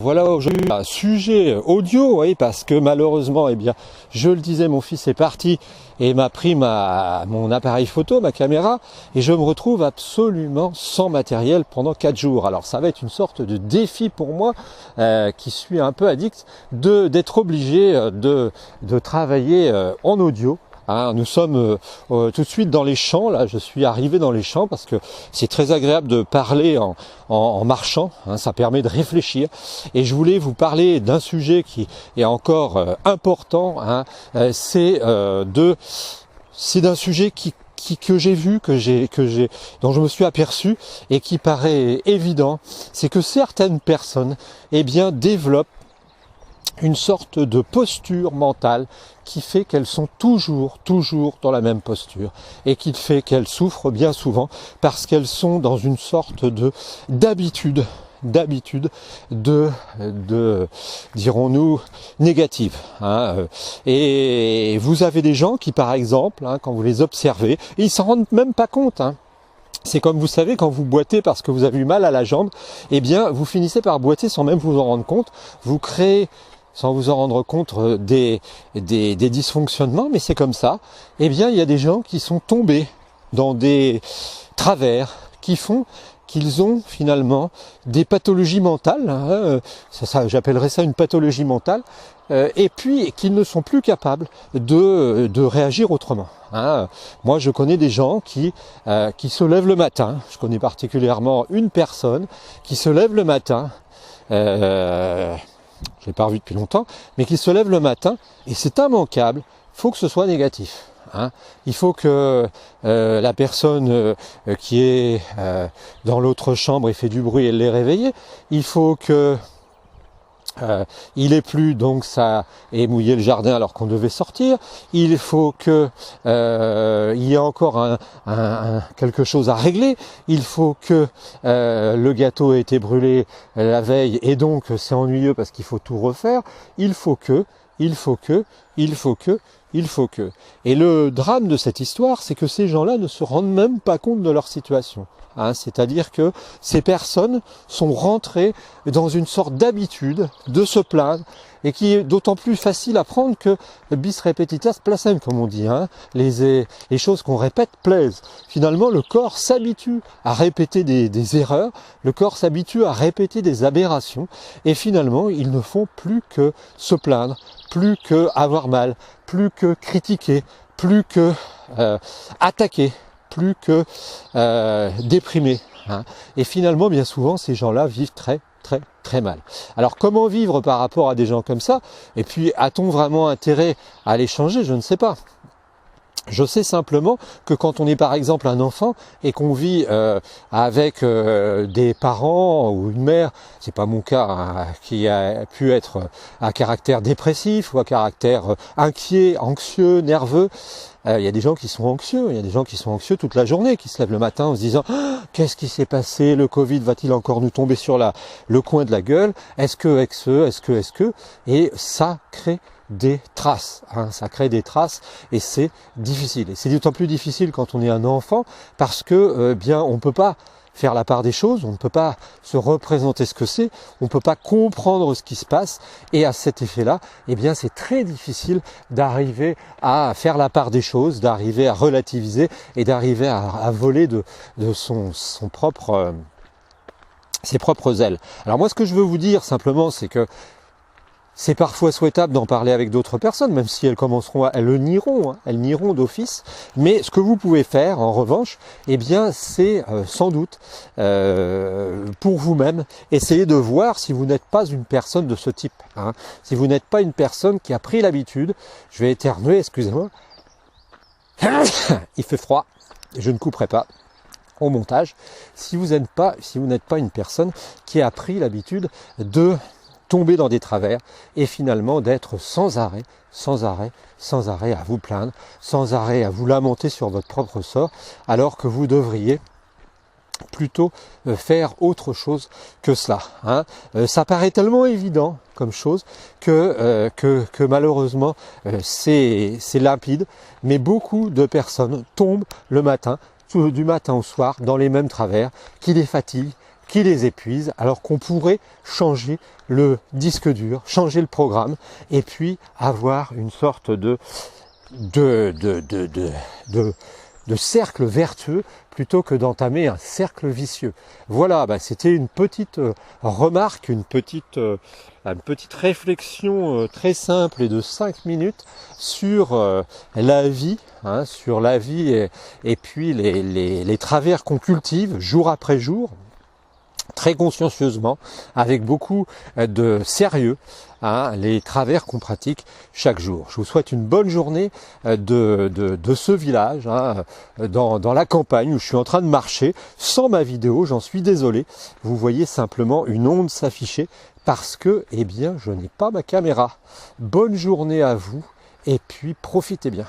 Voilà aujourd'hui un sujet audio, oui, parce que malheureusement, eh bien, je le disais, mon fils est parti et m'a pris mon appareil photo, ma caméra, et je me retrouve absolument sans matériel pendant 4 jours. Alors ça va être une sorte de défi pour moi, qui suis un peu addict, d'être obligé de travailler en audio. Nous sommes tout de suite dans les champs, là je suis arrivé dans les champs parce que c'est très agréable de parler en marchant, ça permet de réfléchir. Et je voulais vous parler d'un sujet qui est encore important, c'est d'un sujet que j'ai vu, dont je me suis aperçu et qui paraît évident, c'est que certaines personnes développent une sorte de posture mentale qui fait qu'elles sont toujours dans la même posture et qui fait qu'elles souffrent bien souvent parce qu'elles sont dans une sorte d'habitude dirons-nous négative. Et vous avez des gens qui, par exemple, quand vous les observez, ils s'en rendent même pas compte. C'est comme vous savez, quand vous boitez parce que vous avez eu mal à la jambe, vous finissez par boiter sans même vous en rendre compte. Vous créez sans vous en rendre compte des dysfonctionnements, mais c'est comme ça. Il y a des gens qui sont tombés dans des travers qui font qu'ils ont finalement des pathologies mentales, j'appellerais ça une pathologie mentale, et puis qu'ils ne sont plus capables de réagir autrement. Moi je connais des gens qui se lèvent le matin, je connais particulièrement une personne qui se lève le matin, je l'ai pas revu depuis longtemps, mais qui se lève le matin, et c'est immanquable, il faut que ce soit négatif. Il faut que la personne qui est dans l'autre chambre et fait du bruit, elle l'ait réveillée. Il faut que il ait plu, donc ça ait mouillé le jardin alors qu'on devait sortir. Il faut que il y ait encore quelque chose à régler. Il faut que le gâteau ait été brûlé la veille et donc c'est ennuyeux parce qu'il faut tout refaire. Il faut que. Et le drame de cette histoire, c'est que ces gens-là ne se rendent même pas compte de leur situation. C'est-à-dire que ces personnes sont rentrées dans une sorte d'habitude de se plaindre et qui est d'autant plus facile à prendre que bis repetitias placem, comme on dit. Les choses qu'on répète plaisent. Finalement, le corps s'habitue à répéter des erreurs, le corps s'habitue à répéter des aberrations et finalement, ils ne font plus que se plaindre, plus que avoir mal, plus que critiquer, plus que attaquer, plus que déprimer. Et finalement, bien souvent, ces gens-là vivent très mal. Alors comment vivre par rapport à des gens comme ça? Et puis a-t-on vraiment intérêt à les changer? Je ne sais pas. Je sais simplement que quand on est par exemple un enfant et qu'on vit avec des parents ou une mère, c'est pas mon cas, qui a pu être à caractère dépressif ou à caractère inquiet, anxieux, nerveux. Il y a des gens qui sont anxieux, il y a des gens qui sont anxieux toute la journée, qui se lèvent le matin en se disant qu'est-ce qui s'est passé, le Covid va-t-il encore nous tomber sur le coin de la gueule, est-ce que, et ça crée des traces, ça crée des traces et c'est difficile. Et c'est d'autant plus difficile quand on est un enfant parce que on peut pas faire la part des choses, on ne peut pas se représenter ce que c'est, on ne peut pas comprendre ce qui se passe et à cet effet-là, c'est très difficile d'arriver à faire la part des choses, d'arriver à relativiser et d'arriver à voler de ses propres ailes. Alors moi ce que je veux vous dire simplement c'est que c'est parfois souhaitable d'en parler avec d'autres personnes, même si elles le nieront d'office. Mais ce que vous pouvez faire, en revanche, c'est sans doute pour vous-même, essayer de voir si vous n'êtes pas une personne de ce type. Si vous n'êtes pas une personne qui a pris l'habitude, je vais éternuer, excusez-moi. Il fait froid, je ne couperai pas au montage. Si vous n'êtes pas une personne qui a pris l'habitude de tomber dans des travers et finalement d'être sans arrêt à vous plaindre, sans arrêt à vous lamenter sur votre propre sort, alors que vous devriez plutôt faire autre chose que cela. Ça paraît tellement évident comme chose que malheureusement c'est limpide, mais beaucoup de personnes tombent le matin, du matin au soir, dans les mêmes travers, qui les fatiguent, qui les épuisent, alors qu'on pourrait changer le disque dur, changer le programme, et puis avoir une sorte de cercle vertueux plutôt que d'entamer un cercle vicieux. Voilà, c'était une petite remarque, une petite réflexion très simple et de 5 minutes sur la vie, sur la vie et puis les travers qu'on cultive jour après jour, très consciencieusement, avec beaucoup de sérieux, les travers qu'on pratique chaque jour. Je vous souhaite une bonne journée de ce village, dans la campagne où je suis en train de marcher, sans ma vidéo, j'en suis désolé. Vous voyez simplement une onde s'afficher parce que, je n'ai pas ma caméra. Bonne journée à vous et puis profitez bien.